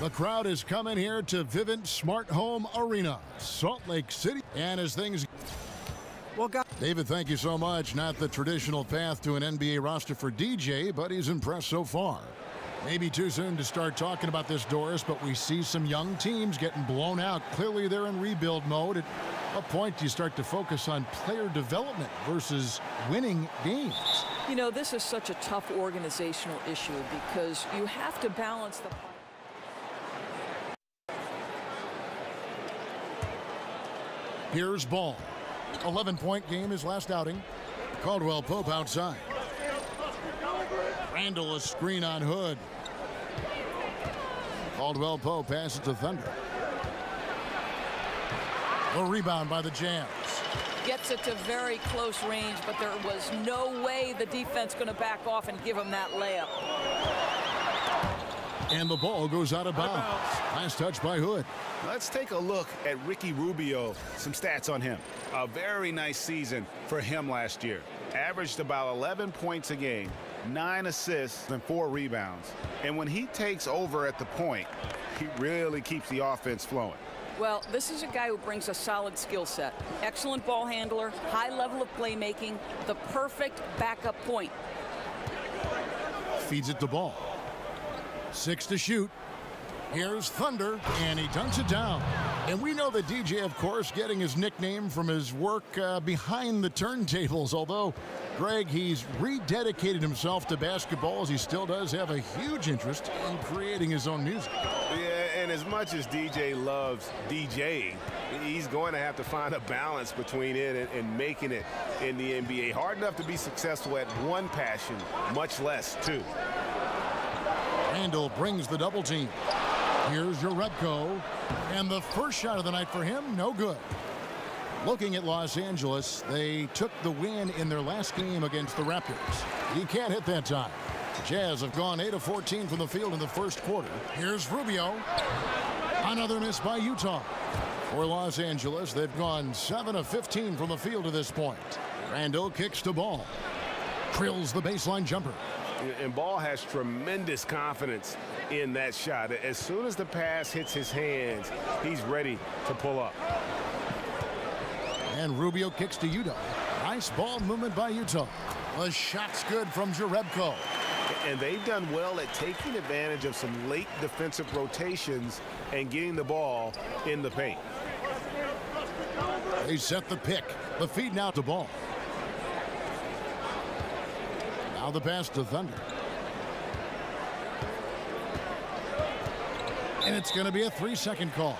The crowd is coming here to Vivint Smart Home Arena, Salt Lake City. And as things... Well, guys, David, thank you so much. Not the traditional path to an NBA roster for DJ, but he's impressed so far. Maybe too soon to start talking about this, Doris, but we see some young teams getting blown out. Clearly, they're in rebuild mode. At what point do you start to focus on player development versus winning games? You know, this is such a tough organizational issue because you have to balance the... Here's Ball. 11-point game his last outing. Caldwell Pope outside. Randall a screen on Hood. Caldwell Pope passes to Thunder. A rebound by the Jams. Gets it to very close range, but there was no way the defense going to back off and give him that layup. And the ball goes out of bounds. Last touch by Hood. Let's take a look at Ricky Rubio. Some stats on him. A very nice season for him last year. Averaged about 11 points a game, 9 assists, and 4 rebounds. And when he takes over at the point, he really keeps the offense flowing. Well, this is a guy who brings a solid skill set. Excellent ball handler, high level of playmaking, the perfect backup point. Feeds it to Ball. 6 to shoot. Here's Thunder, and he dunks it down. And we know that DJ, of course, getting his nickname from his work behind the turntables. Although, Greg, he's rededicated himself to basketball, as he still does have a huge interest in creating his own music. Yeah, and as much as DJ loves DJing, he's going to have to find a balance between it and making it in the NBA. Hard enough to be successful at one passion, much less two. Randall brings the double team. Here's Jerebko, and the first shot of the night for him, no good. Looking at Los Angeles, they took the win in their last game against the Raptors. He can't hit that time. The Jazz have gone 8 of 14 from the field in the first quarter. Here's Rubio. Another miss by Utah. For Los Angeles, they've gone 7 of 15 from the field to this point. Randall kicks to Ball. Drills the baseline jumper. And Ball has tremendous confidence in that shot. As soon as the pass hits his hands, he's ready to pull up. And Rubio kicks to Utah. Nice ball movement by Utah. The shot's good from Jerebko. And they've done well at taking advantage of some late defensive rotations and getting the ball in the paint. They set the pick. The feed now to Ball. Now the pass to Thunder. And it's going to be a 3-second call.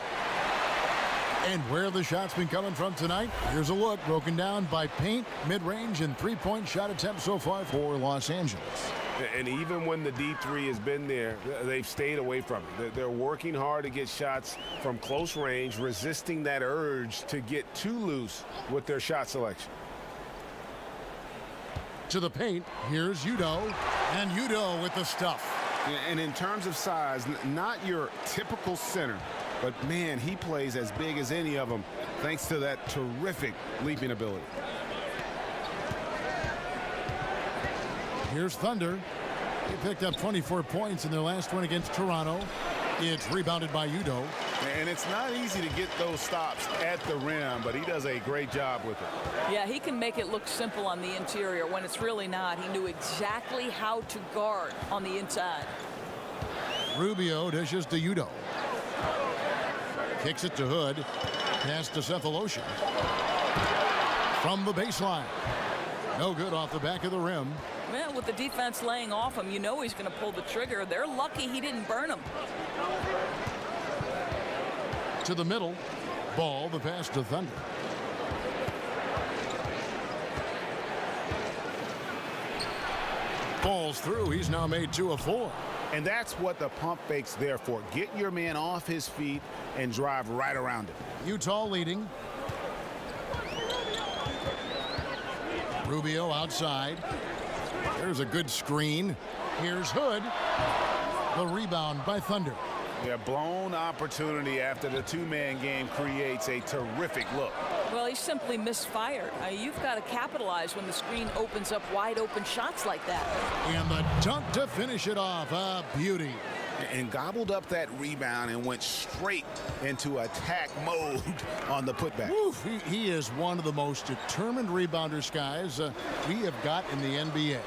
And where the shot's been coming from tonight, here's a look broken down by paint, mid-range, and three-point shot attempts so far for Los Angeles. And even when the D3 has been there, they've stayed away from it. They're working hard to get shots from close range, resisting that urge to get too loose with their shot selection. To the paint, here's Udo, and Udo with the stuff. And in terms of size, not your typical center, but man, he plays as big as any of them thanks to that terrific leaping ability. Here's Thunder. They picked up 24 points in their last win against Toronto. It's rebounded by Udo. And it's not easy to get those stops at the rim, but he does a great job with it. Yeah, he can make it look simple on the interior when it's really not. He knew exactly how to guard on the inside. Rubio dishes to Udo. Kicks it to Hood. Pass to Cephalosha. From the baseline. No good off the back of the rim. Man, with the defense laying off him, you know he's going to pull the trigger. They're lucky he didn't burn him. To the middle. Ball, the pass to Thunder. Ball's through. He's now made 2 of 4. And that's what the pump fake's there for. Get your man off his feet and drive right around it. Utah leading. Rubio outside. There's a good screen. Here's Hood. The rebound by Thunder. Yeah, blown opportunity after the two-man game creates a terrific look. Well, he simply misfired. You've got to capitalize when the screen opens up wide open shots like that. And the dunk to finish it off. A beauty. And gobbled up that rebound and went straight into attack mode on the putback. Oof, he is one of the most determined rebounders, guys, we have got in the NBA.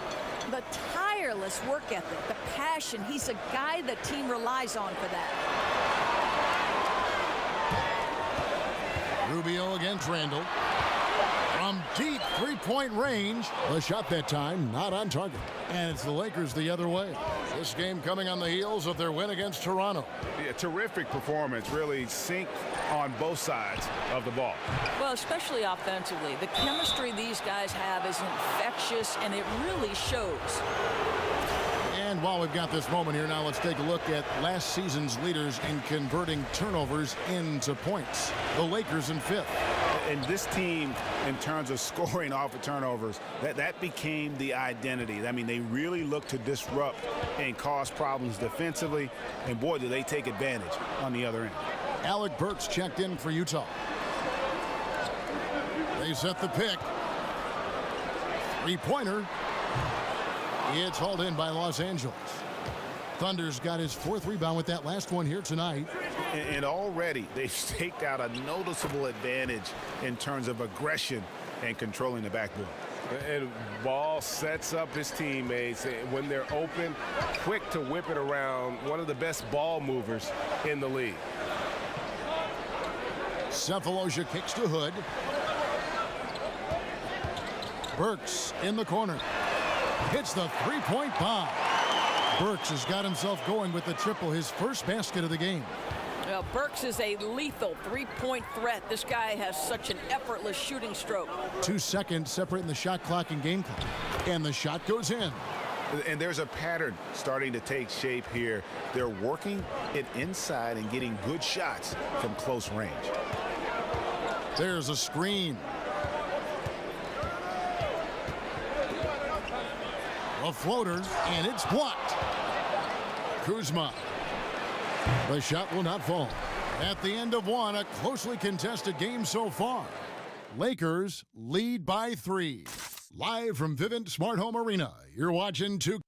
The tireless work ethic, the passion. He's a guy the team relies on for that. Rubio against Randall. From deep three-point range. The shot that time not on target. And it's the Lakers the other way. This game coming on the heels of their win against Toronto. Yeah, terrific performance. Really synced on both sides of the ball. Well, especially offensively. The chemistry these guys have is infectious, and it really shows. And while we've got this moment here, now let's take a look at last season's leaders in converting turnovers into points. The Lakers in 5th. And this team, in terms of scoring off of turnovers, that became the identity. I mean, they really look to disrupt and cause problems defensively. And boy, do they take advantage on the other end. Alec Burks checked in for Utah. They set the pick. Three-pointer. It's hauled in by Los Angeles. Thunder's got his 4th rebound with that last one here tonight. And already they've staked out a noticeable advantage in terms of aggression and controlling the backboard. And Ball sets up his teammates when they're open, quick to whip it around. One of the best ball movers in the league. Cephalosha kicks to Hood. Burks in the corner. Hits the three-point bomb. Burks has got himself going with the triple, his first basket of the game. Well, Burks is a lethal three-point threat. This guy has such an effortless shooting stroke. 2 seconds separating the shot clock and game clock. And the shot goes in. And there's a pattern starting to take shape here. They're working it inside and getting good shots from close range. There's a screen. A floater, and it's blocked. Kuzma. The shot will not fall. At the end of one, a closely contested game so far. Lakers lead by 3. Live from Vivint Smart Home Arena, you're watching 2.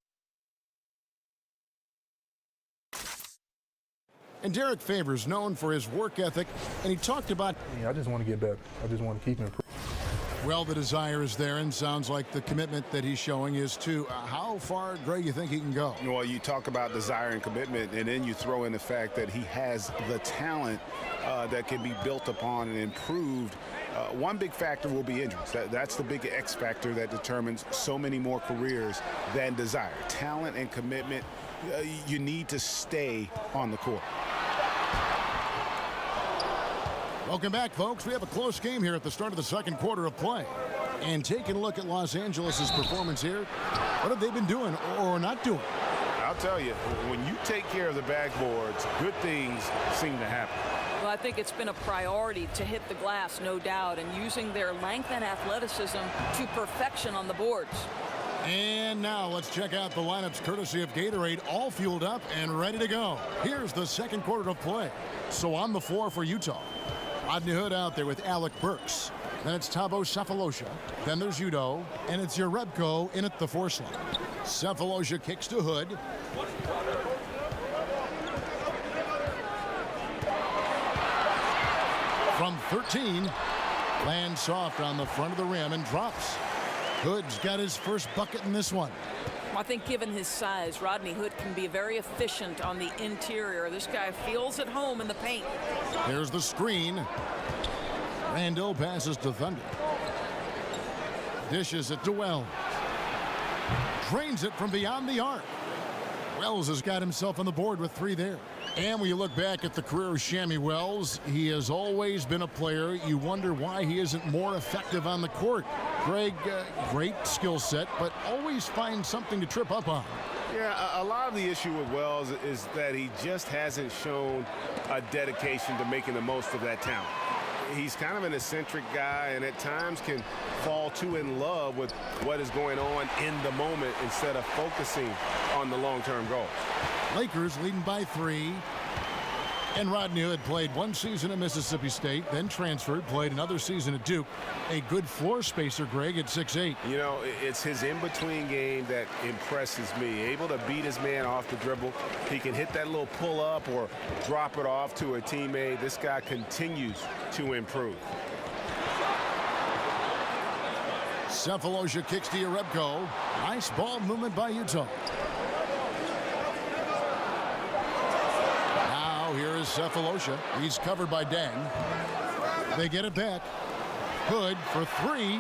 And Derek Favors, known for his work ethic, and he talked about... I just want to get better. I just want to keep improving. Well, the desire is there, and sounds like the commitment that he's showing is to how far, Greg, you think he can go? Well, you talk about desire and commitment, and then you throw in the fact that he has the talent that can be built upon and improved. One big factor will be injuries. That's the big X factor that determines so many more careers than desire. Talent and commitment, you need to stay on the court. Welcome back, folks. We have a close game here at the start of the second quarter of play. And taking a look at Los Angeles' performance here, what have they been doing or not doing? I'll tell you, when you take care of the backboards, good things seem to happen. Well, I think it's been a priority to hit the glass, no doubt, and using their length and athleticism to perfection on the boards. And now let's check out the lineups courtesy of Gatorade, all fueled up and ready to go. Here's the second quarter of play. So on the floor for Utah. Rodney Hood out there with Alec Burks. Then it's Thabo Cephalosha. Then there's Udo. And it's Jerebko in at the 4 slot. Cephalosha kicks to Hood. From 13, lands soft on the front of the rim and drops. Hood's got his first bucket in this one. I think given his size, Rodney Hood can be very efficient on the interior. This guy feels at home in the paint. There's the screen. Randall passes to Thunder. Dishes it to Wells. Drains it from beyond the arc. Wells has got himself on the board with 3 there. And when you look back at the career of Shammy Wells, he has always been a player. You wonder why he isn't more effective on the court. Greg, great skill set, but always finds something to trip up on. Yeah, a lot of the issue with Wells is that he just hasn't shown a dedication to making the most of that talent. He's kind of an eccentric guy and at times can fall too in love with what is going on in the moment instead of focusing on the long-term goals. Lakers leading by 3. And Rodney Hood played one season at Mississippi State, then transferred, played another season at Duke. A good floor spacer, Greg, at 6'8". You know, it's his in-between game that impresses me. Able to beat his man off the dribble. He can hit that little pull-up or drop it off to a teammate. This guy continues to improve. Cephalosha kicks to Yarebko. Nice ball movement by Utah. Now here is Cephalosha. He's covered by Dang. They get it back. Hood for three.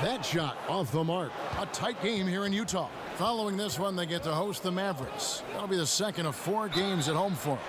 That shot off the mark. A tight game here in Utah. Following this one, they get to host the Mavericks. That'll be the second of 4 games at home for them.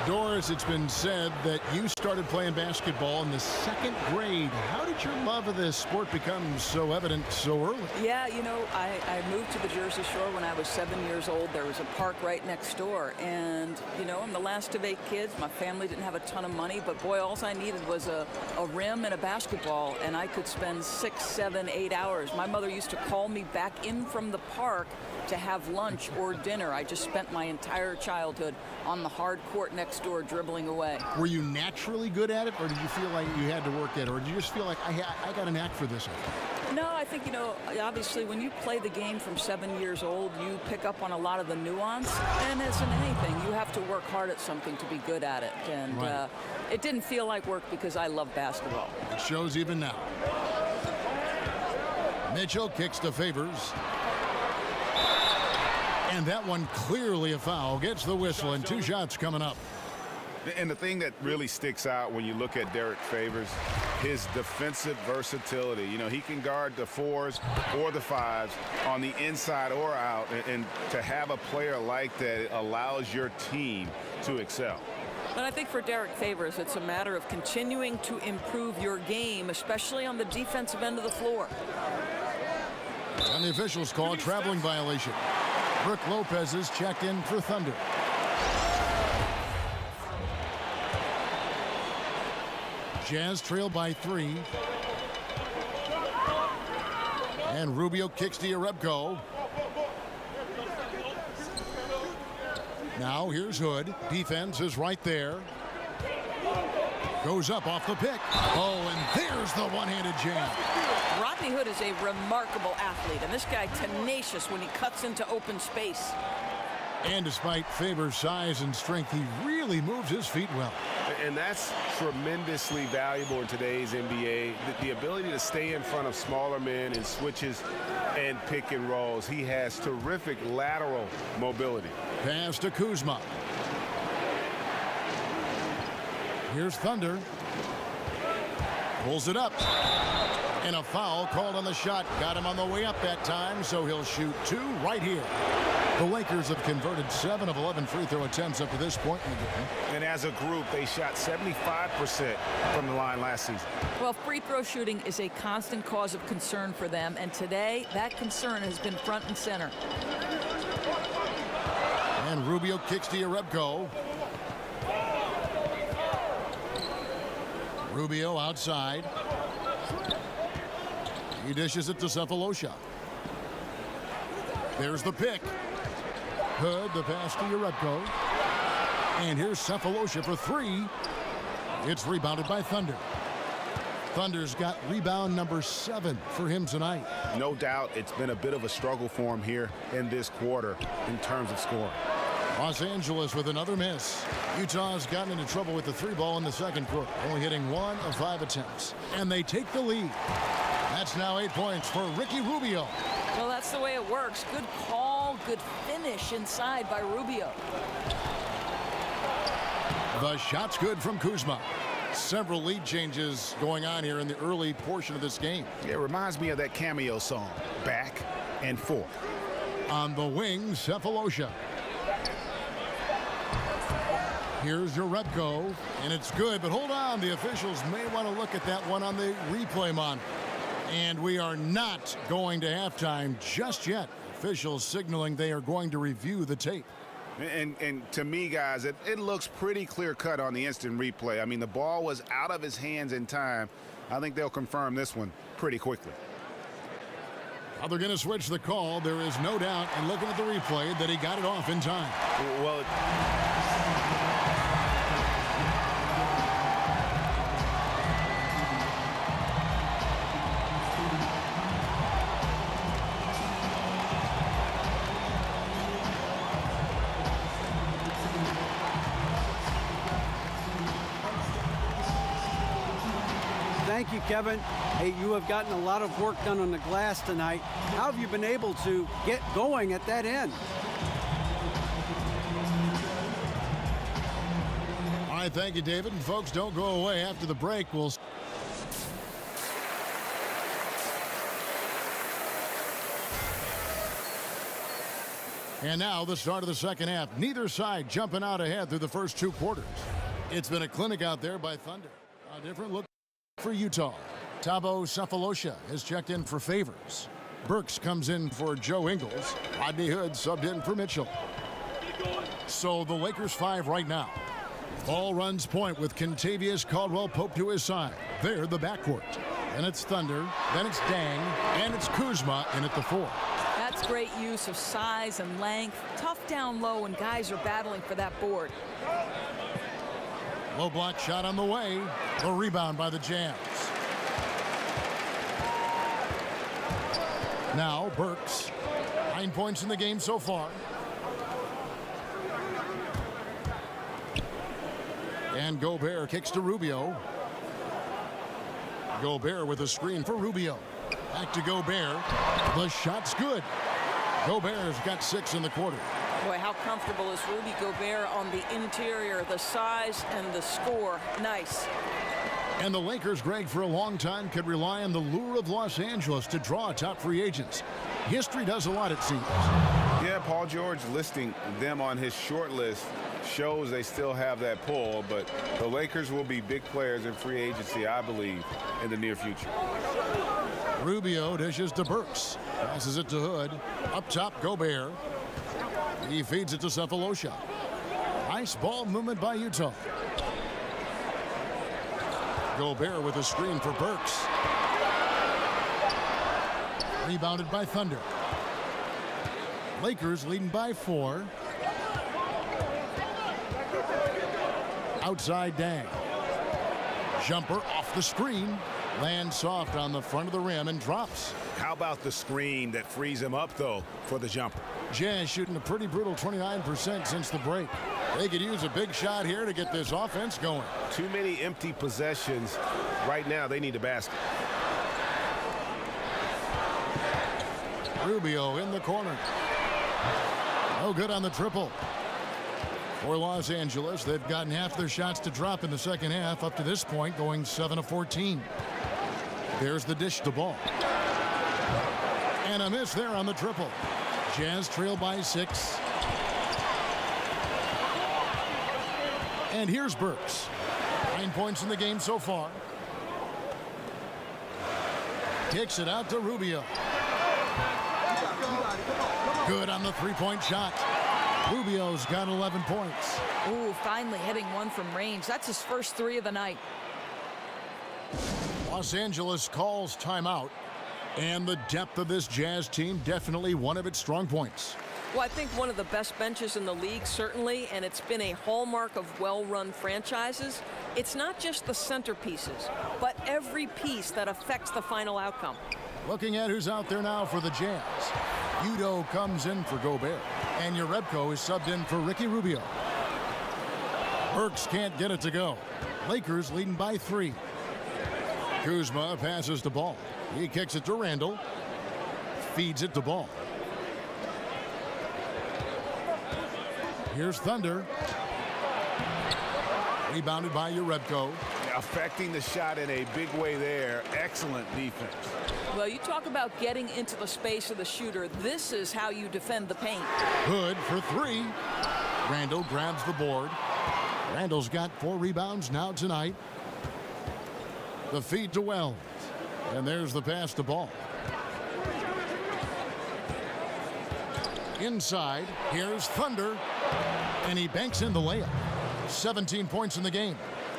Doris, it's been said that you started playing basketball in the 2nd grade. How did your love of this sport become so evident so early? Yeah, you know, I moved to the Jersey Shore when I was 7 years old. There was a park right next door. And, you know, I'm the last of 8 kids. My family didn't have a ton of money. But, boy, all I needed was a rim and a basketball. And I could spend 6, 7, 8 hours. My mother used to call me back in from the park to have lunch or dinner. I just spent my entire childhood on the hard court next door dribbling away. Were you naturally good at it, or did you feel like you had to work at it, or did you just feel like I got a knack for this? No, I think, you know, obviously when you play the game from 7 years old, you pick up on a lot of the nuance. And as in anything, you have to work hard at something to be good at it. And right. It didn't feel like work because I love basketball. It shows even now. Mitchell kicks to Favors. And that one clearly a foul. Gets the whistle, and 2 shots coming up. And the thing that really sticks out when you look at Derek Favors, his defensive versatility. You know, he can guard the 4s or the 5s on the inside or out. And to have a player like that allows your team to excel. But I think for Derek Favors, it's a matter of continuing to improve your game, especially on the defensive end of the floor. And the officials call traveling violation. Brooke Lopez is checked in for Thunder. Jazz trail by 3. And Rubio kicks to Yarebko. Now here's Hood. Defense is right there. Goes up off the pick. Oh, and there's the one-handed jam. Rodney Hood is a remarkable athlete, and this guy tenacious when he cuts into open space. And despite Favors' size and strength, he really moves his feet well. And that's tremendously valuable in today's NBA. The ability to stay in front of smaller men in switches and pick and rolls. He has terrific lateral mobility. Pass to Kuzma. Here's Thunder. Pulls it up. And a foul called on the shot. Got him on the way up that time, so he'll shoot 2 right here. The Lakers have converted 7 of 11 free throw attempts up to this point in the game. And as a group, they shot 75% from the line last season. Well, free throw shooting is a constant cause of concern for them, and today that concern has been front and center. And Rubio kicks to Yarebko. Rubio outside. He dishes it to Cephalosha. There's the pick. Hood, the pass to Yarebko. And here's Cephalosha for 3. It's rebounded by Thunder. Thunder's got rebound number 7 for him tonight. No doubt it's been a bit of a struggle for him here in this quarter in terms of scoring. Los Angeles with another miss. Utah's gotten into trouble with the 3 ball in the second quarter, only hitting 1 of 5 attempts. And they take the lead. That's now 8 points for Ricky Rubio. Well, that's the way it works. Good call, good finish inside by Rubio. The shot's good from Kuzma. Several lead changes going on here in the early portion of this game. It reminds me of that cameo song, Back and Forth. On the wing, Cephalosha. Here's Yarebko, and it's good, but hold on. The officials may want to look at that one on the replay monitor. And we are not going to halftime just yet. Officials signaling they are going to review the tape. And to me, guys, it looks pretty clear-cut on the instant replay. I mean, the ball was out of his hands in time. I think they'll confirm this one pretty quickly. Now they're going to switch the call. There is no doubt, and looking at the replay, that he got it off in time. Well, Thank you, Kevin. Hey, you have gotten a lot of work done on the glass tonight. How have you been able to get going at that end? All right, thank you, David. And folks, don't go away. After the break, we'll... And now the start of the second half. Neither side jumping out ahead through the first 2 quarters. It's been a clinic out there by Thunder. A different look for Utah. Thabo Sefolosha has checked in for Favors. Burks comes in for Joe Ingles. Rodney Hood subbed in for Mitchell. So the Lakers 5 right now. Ball runs point with Kentavious Caldwell-Pope to his side. They're the backcourt. And it's Thunder, then it's Dang, and it's Kuzma in at the 4. That's great use of size and length. Tough down low when guys are battling for that board. Low block shot on the way. The rebound by the Jazz. Now Burks. 9 points in the game so far. And Gobert kicks to Rubio. Gobert with a screen for Rubio. Back to Gobert. The shot's good. Gobert's got 6 in the quarter. Boy, how comfortable is Rudy Gobert on the interior, the size and the score. Nice. And the Lakers, Greg, for a long time could rely on the lure of Los Angeles to draw top free agents. History does a lot, it seems. Yeah, Paul George listing them on his short list shows they still have that pull, but the Lakers will be big players in free agency, I believe, in the near future. Rubio dishes to Burks. Passes it to Hood. Up top, Gobert. He feeds it to Sefolosha. Nice ball movement by Utah. Gobert with a screen for Burks. Rebounded by Thunder. Lakers leading by 4. Outside Dang. Jumper off the screen. Lands soft on the front of the rim and drops. How about the screen that frees him up, though, for the jumper? Jazz shooting a pretty brutal 29% since the break. They could use a big shot here to get this offense going. too many empty possessions. Right now, they need a basket. Rubio in the corner. No good on the triple. For Los Angeles, they've gotten half their shots to drop in the second half up to this point, going 7 of 14. There's the dish to Ball. And a miss there on the triple. Jazz trail by 6. And here's Burks. 9 points in the game so far. Kicks it out to Rubio. Good on the three-point shot. Rubio's got 11 points. Ooh, finally hitting one from range. That's his first 3 of the night. Los Angeles calls timeout. And the depth of this Jazz team, definitely one of its strong points. Well, I think one of the best benches in the league, certainly, and it's been a hallmark of well-run franchises. It's not just the centerpieces, but every piece that affects the final outcome. Looking at who's out there now for the Jazz. Udo comes in for Gobert. And Jerebko is subbed in for Ricky Rubio. Burks can't get it to go. Lakers leading by 3. Kuzma passes to Ball. He kicks it to Randall. Feeds it to Ball. Here's Thunder. Rebounded by Jerebko. Affecting the shot in a big way there. Excellent defense. Well, you talk about getting into the space of the shooter. This is how you defend the paint. Hood for 3. Randall grabs the board. Randall's got 4 rebounds now tonight. The feed to Wells. And there's the pass to Ball. Inside, here's Thunder. And he banks in the layup. 17 points in the game.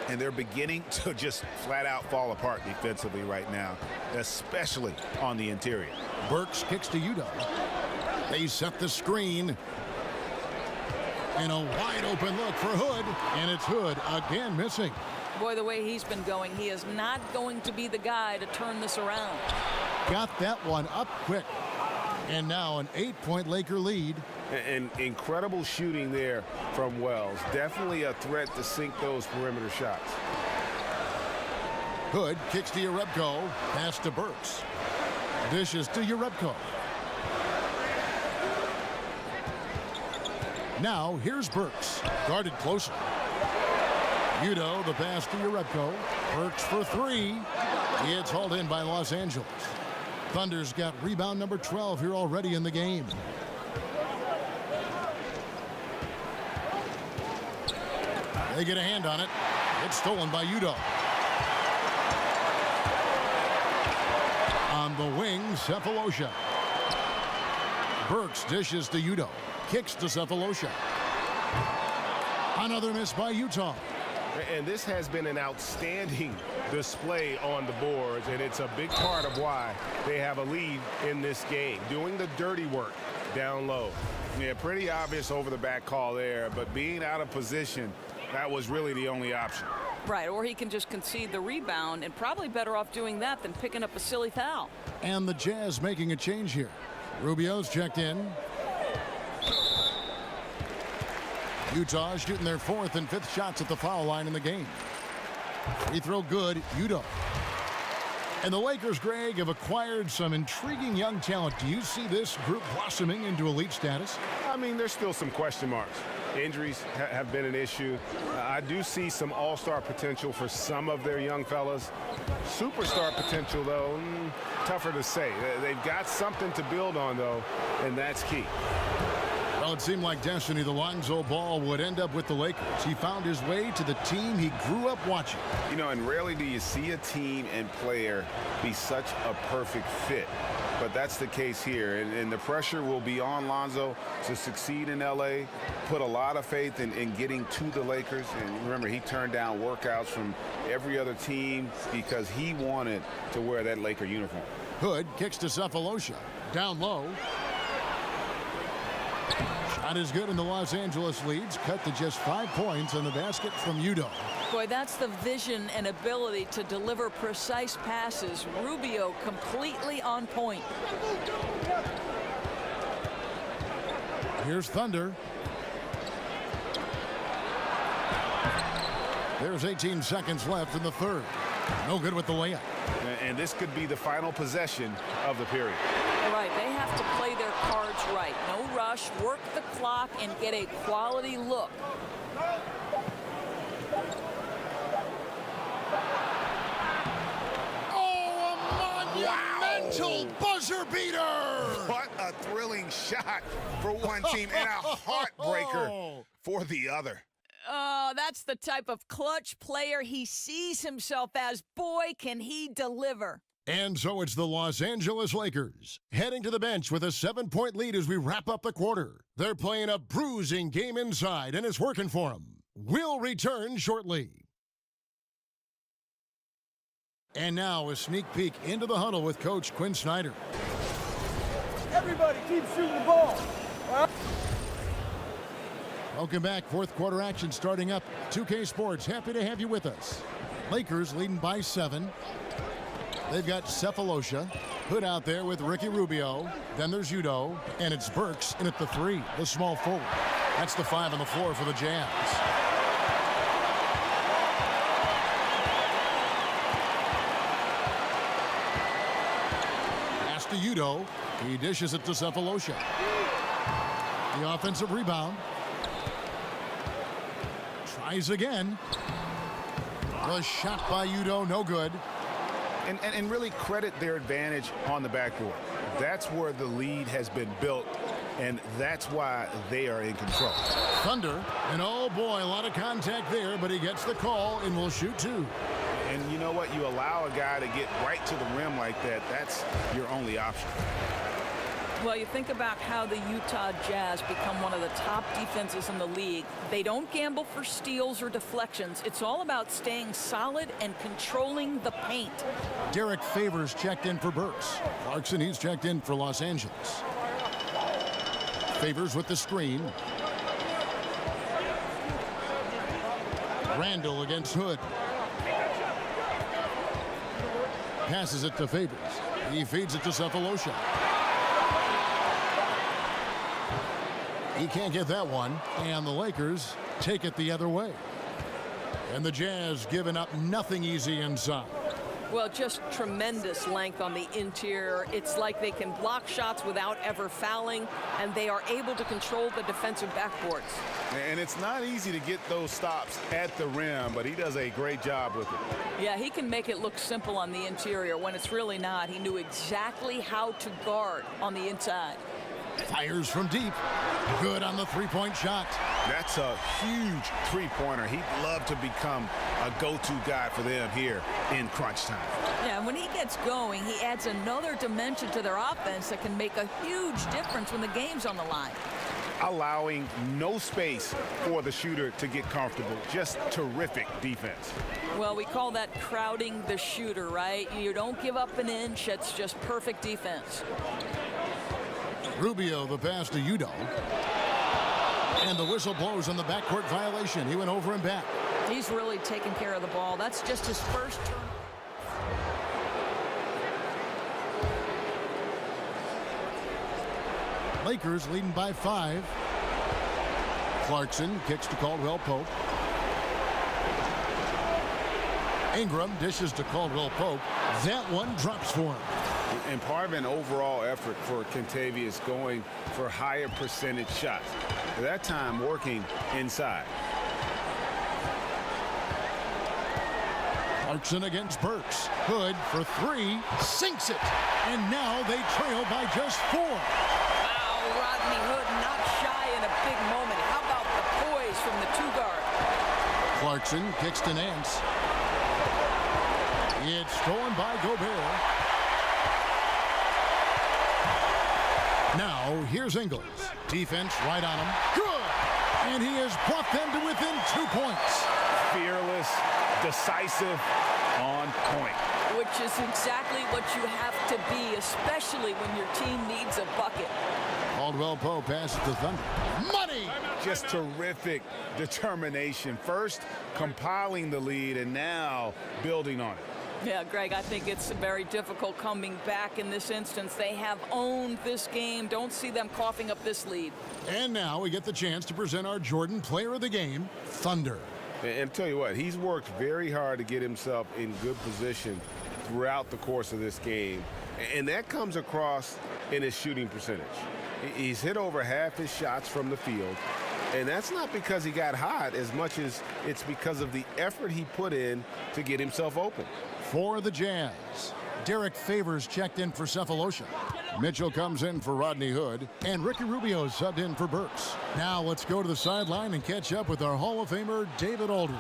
And they're beginning to just flat out fall apart defensively right now, especially on the interior. Burks kicks to Udo. They set the screen. And a wide open look for Hood. And it's Hood again missing. Boy, the way he's been going, he is not going to be the guy to turn this around. Got that one up quick. And now an 8-point Laker lead. And incredible shooting there from Wells. Definitely a threat to sink those perimeter shots. Hood kicks to Yarebko. Pass to Burks. Dishes to Yarebko. Now here's Burks. Guarded closer. Udo, the pass to Yarebko. Burks for three. It's hauled in by Los Angeles. Thunder's got rebound number 12 here already in the game. They get a hand on it. It's stolen by Udo. On the wing, Cephalosha. Burks dishes to Udo. Kicks to Cephalosha. Another miss by Utah. And this has been an outstanding display on the boards, and it's a big part of why they have a lead in this game. Doing the dirty work down low. Yeah, pretty obvious over the back call there, but being out of position, that was really the only option. Right, or he can just concede the rebound, and probably better off doing that than picking up a silly foul. And the Jazz making a change here. Rubio's checked in. Utah shooting their 4th and 5th shots at the foul line in the game. Free throw good, Udo. And the Lakers, Greg, have acquired some intriguing young talent. Do you see this group blossoming into elite status? I mean, there's still some question marks. Injuries have been an issue. I do see some all-star potential for some of their young fellas. Superstar potential, though, tougher to say. They've got something to build on, though, and that's key. Well, it seemed like destiny. The Lonzo Ball would end up with the Lakers. He found his way to the team he grew up watching. You know, and rarely do you see a team and player be such a perfect fit. But that's the case here. And the pressure will be on Lonzo to succeed in L.A., put a lot of faith in getting to the Lakers. And remember, he turned down workouts from every other team because he wanted to wear that Laker uniform. Hood kicks to Cephalosha. Down low. Shot is good, and the Los Angeles leads cut to just 5 points on the basket from Udo. Boy, that's the vision and ability to deliver precise passes. Rubio completely on point. Here's Thunder. There's 18 seconds left in the third. No good with the layup. And this could be the final possession of the period. Right, they have to play their cards right. No rush, work the clock, and get a quality look. Oh, a monumental buzzer beater! What a thrilling shot for one team and a heartbreaker for the other. Oh, that's the type of clutch player he sees himself as. Boy, can he deliver. And so it's the Los Angeles Lakers heading to the bench with a 7-point lead as we wrap up the quarter. They're playing a bruising game inside, and it's working for them. We'll return shortly. And now a sneak peek into the huddle with Coach Quinn Snyder. Everybody keep shooting the ball. Welcome back. Fourth quarter action starting up. 2K Sports, happy to have you with us. Lakers leading by 7. They've got Cephalosha, Hood out there with Ricky Rubio. Then there's Udo, and it's Burks in at the 3, the small forward. That's the 5 on the floor for the Jazz. Pass to Udo. He dishes it to Cephalosha. The offensive rebound. Tries again. The shot by Udo, no good. And really credit their advantage on the backboard. That's where the lead has been built, and that's why they are in control. Thunder, and oh boy, a lot of contact there, but he gets the call and will shoot 2. And you know what? You allow a guy to get right to the rim like that, that's your only option. Well, you think about how the Utah Jazz become one of the top defenses in the league. They don't gamble for steals or deflections. It's all about staying solid and controlling the paint. Derek Favors checked in for Burks. Clarkson, he's checked in for Los Angeles. Favors with the screen. Randall against Hood. Passes it to Favors. He feeds it to Cephalosha. He can't get that one, and the Lakers take it the other way. And the Jazz giving up nothing easy inside. Well, just tremendous length on the interior. It's like they can block shots without ever fouling, and they are able to control the defensive backboards. And it's not easy to get those stops at the rim, but he does a great job with it. Yeah, he can make it look simple on the interior when it's really not. He knew exactly how to guard on the inside. Fires from deep. Good on the three-point shot. That's a huge three-pointer. He'd love to become a go-to guy for them here in crunch time. Yeah, and when he gets going, he adds another dimension to their offense that can make a huge difference when the game's on the line. Allowing no space for the shooter to get comfortable. Just terrific defense. Well, we call that crowding the shooter, right? You don't give up an inch. It's just perfect defense. Rubio, the pass to Udo. And the whistle blows on the backcourt violation. He went over and back. He's really taking care of the ball. That's just his first turn. Lakers leading by 5. Clarkson kicks to Caldwell Pope. Ingram dishes to Caldwell Pope. That one drops for him. And part of an overall effort for Kentavious going for higher percentage shots. At that time working inside. Clarkson against Burks. Hood for 3. Sinks it. And now they trail by just 4. Rodney Hood not shy in a big moment. How about the poise from the two guard? Clarkson kicks to Nance. It's stolen by Gobert. Now here's Ingles. Defense right on him. Good! And he has brought them to within 2 points. Fearless, decisive, on point. Which is exactly what you have to be, especially when your team needs a bucket. Caldwell Pope passes to Thunder. Money! Just terrific determination. First compiling the lead and now building on it. Yeah, Greg, I think it's very difficult coming back in this instance. They have owned this game. Don't see them coughing up this lead. And now we get the chance to present our Jordan Player of the Game, Thunder. And tell you what, he's worked very hard to get himself in good position throughout the course of this game. And that comes across in his shooting percentage. He's hit over half his shots from the field. And that's not because he got hot as much as it's because of the effort he put in to get himself open. For the Jazz, Derek Favors checked in for Cephalosha. Mitchell comes in for Rodney Hood, and Ricky Rubio subbed in for Burks. Now let's go to the sideline and catch up with our Hall of Famer, David Aldridge.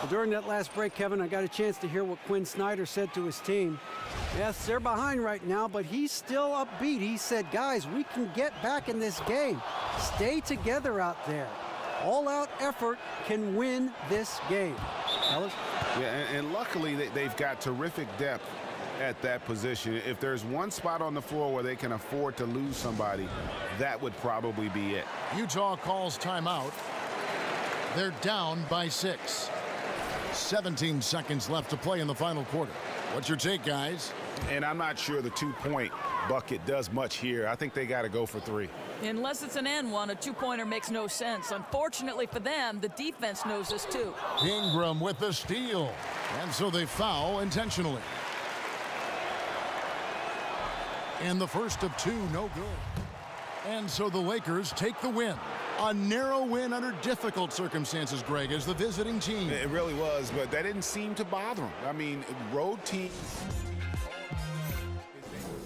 Well, during that last break, Kevin, I got a chance to hear what Quinn Snyder said to his team. Yes, they're behind right now, but he's still upbeat. He said, guys, we can get back in this game. Stay together out there. All-out effort can win this game. Fellas? Yeah, and luckily they've got terrific depth at that position. If there's one spot on the floor where they can afford to lose somebody, that would probably be it. Utah calls timeout. They're down by 6. 17 seconds left to play in the final quarter. What's your take, guys? And I'm not sure the two-point bucket does much here. I think they got to go for 3. Unless it's an and one, a two-pointer makes no sense. Unfortunately for them, the defense knows this too. Ingram with the steal. And so they foul intentionally. And the first of 2, no good. And so the Lakers take the win. A narrow win under difficult circumstances, Greg, as the visiting team. It really was, but that didn't seem to bother them. I mean, road teams is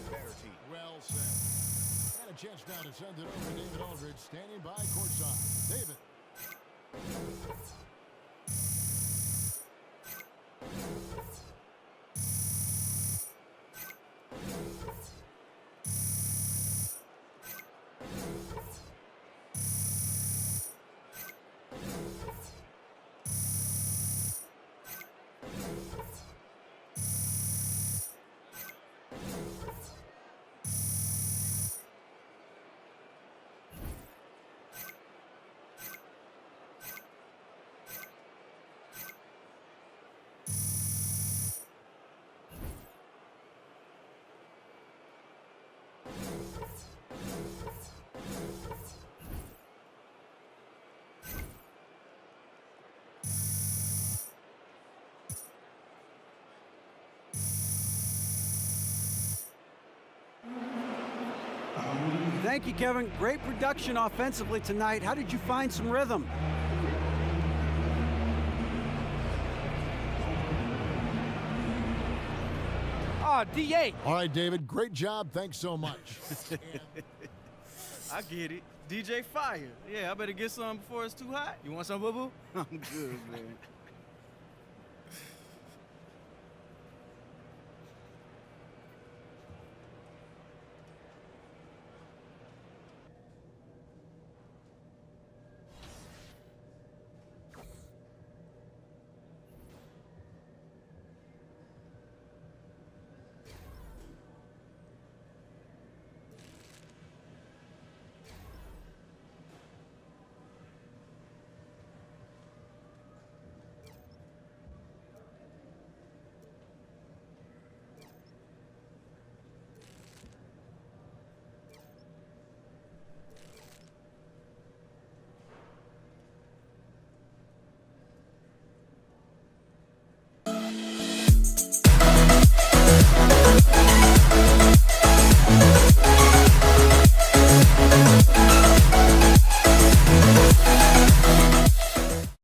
a better team. Well said. And a chance now to send it over to David Aldridge, standing by courtside. David. Thank you, Kevin. Great production offensively tonight. How did you find some rhythm? D8. All right, David, great job. Thanks so much. I get it. DJ Fire. Yeah, I better get some before it's too hot. You want some, boo-boo? I'm good, man.